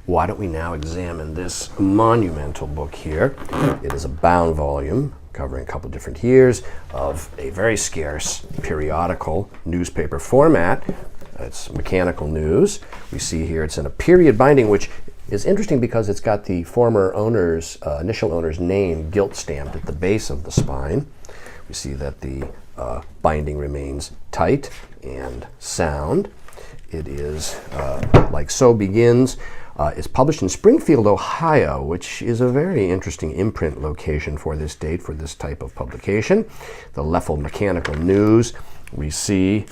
why don't we now examine this monumental book here. It is a bound volume covering a couple different years of a very scarce periodical newspaper format. It's mechanical news. We see here it's in a period binding, which is interesting because it's got the former owner's, initial owner's name gilt stamped at the base of the spine. We see that the binding remains tight and sound. It is, like so begins. It's published in Springfield, Ohio, which is a very interesting imprint location for this date, for this type of publication. The Leffel Mechanical News. We see,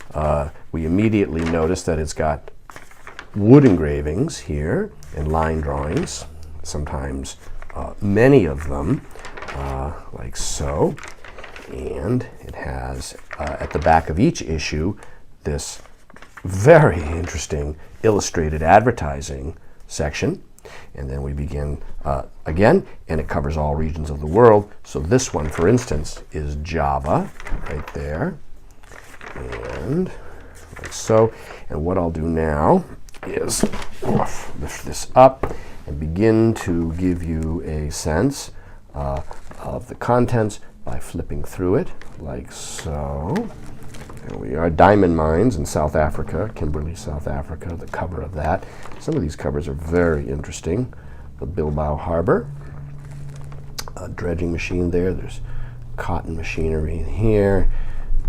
we immediately notice that it's got wood engravings here and line drawings, sometimes many of them, like so. And it has, at the back of each issue, this very interesting illustrated advertising section. And then we begin again, and it covers all regions of the world. So this one, for instance, is Java, right there. And like so. And what I'll do now is lift this up and begin to give you a sense of the contents by flipping through it, like so. There we are, diamond mines in South Africa, Kimberley, South Africa, the cover of that. Some of these covers are very interesting. The Bilbao Harbor, a dredging machine there. There's cotton machinery in here.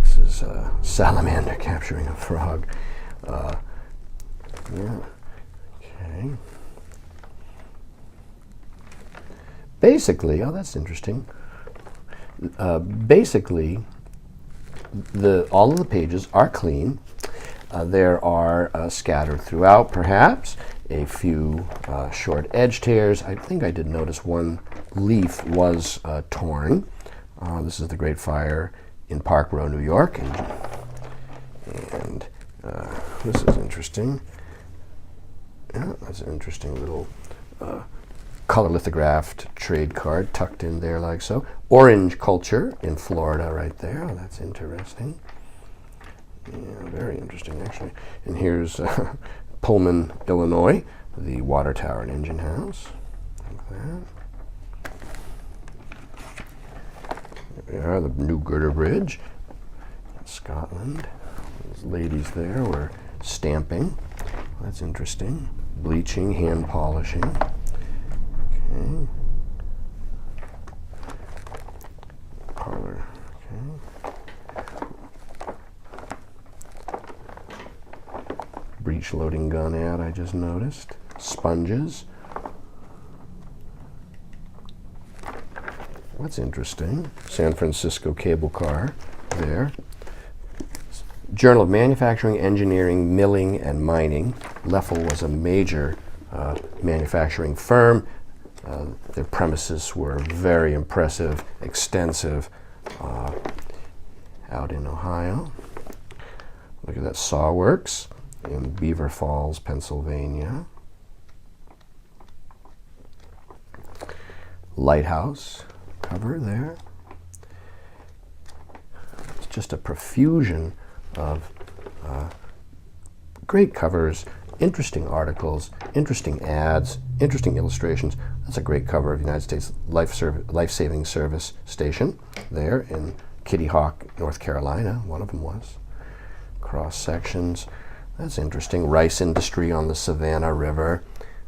This is a salamander capturing a frog. Yeah. Okay. Basically, oh, that's interesting. Basically, all of the pages are clean. There are scattered throughout, perhaps, a few short edge tears. I think I did notice one leaf was torn. This is the Great Fire in Park Row, New York. And this is interesting. Yeah, that's an interesting little color lithographed trade card tucked in there like so. Orange culture in Florida right there. Oh, that's interesting. Yeah, very interesting actually. And here's Pullman, Illinois, the water tower and engine house. Like that. There we are, the New Girder Bridge in Scotland. Those ladies there were stamping. That's interesting. Bleaching, hand polishing. Okay. Parlor. Okay. Breech loading gun ad I just noticed. Sponges. That's interesting. San Francisco cable car there. Journal of Manufacturing, Engineering, Milling, and Mining. Leffel was a major manufacturing firm. Their premises were very impressive, extensive, out in Ohio. Look at that, Sawworks in Beaver Falls, Pennsylvania. Lighthouse cover there. It's just a profusion of great covers, interesting articles, interesting ads, interesting illustrations. That's a great cover of United States Life-Saving Service Station there in Kitty Hawk, North Carolina. One of them was. Cross sections. That's interesting. Rice industry on the Savannah River.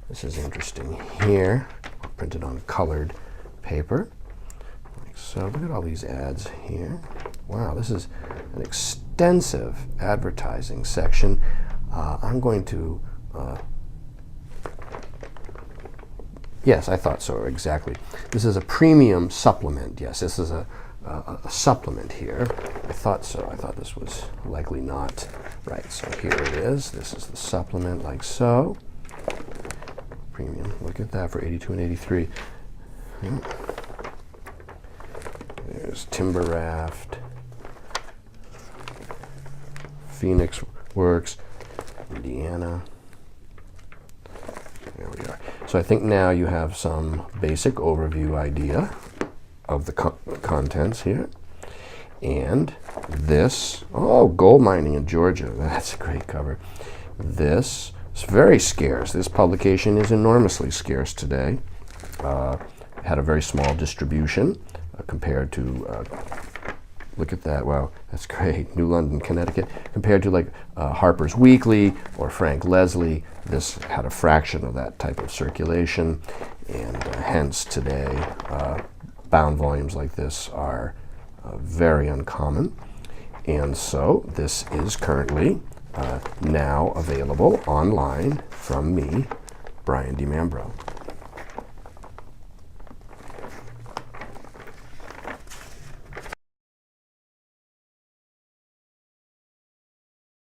This is interesting here. Printed on colored paper. Like so. Look at all these ads here. Wow, this is an extensive advertising section. I'm going to, yes, I thought so, exactly. This is a premium supplement. Yes, this is a supplement here. I thought so. I thought this was likely not right. So here it is. This is the supplement, like so. Premium. Look at that for 82 and 83. Yeah. There's Timber Raft. Phoenix Works. Indiana. There we are. So I think now you have some basic overview idea of the contents here. And this, oh, gold mining in Georgia. That's a great cover. This It's very scarce. This publication is enormously scarce today. Had a very small distribution compared to, look at that, wow, that's great, New London, Connecticut. Compared to like Harper's Weekly or Frank Leslie, this had a fraction of that type of circulation, and hence today bound volumes like this are very uncommon. And so this is currently now available online from me, Brian DiMambro.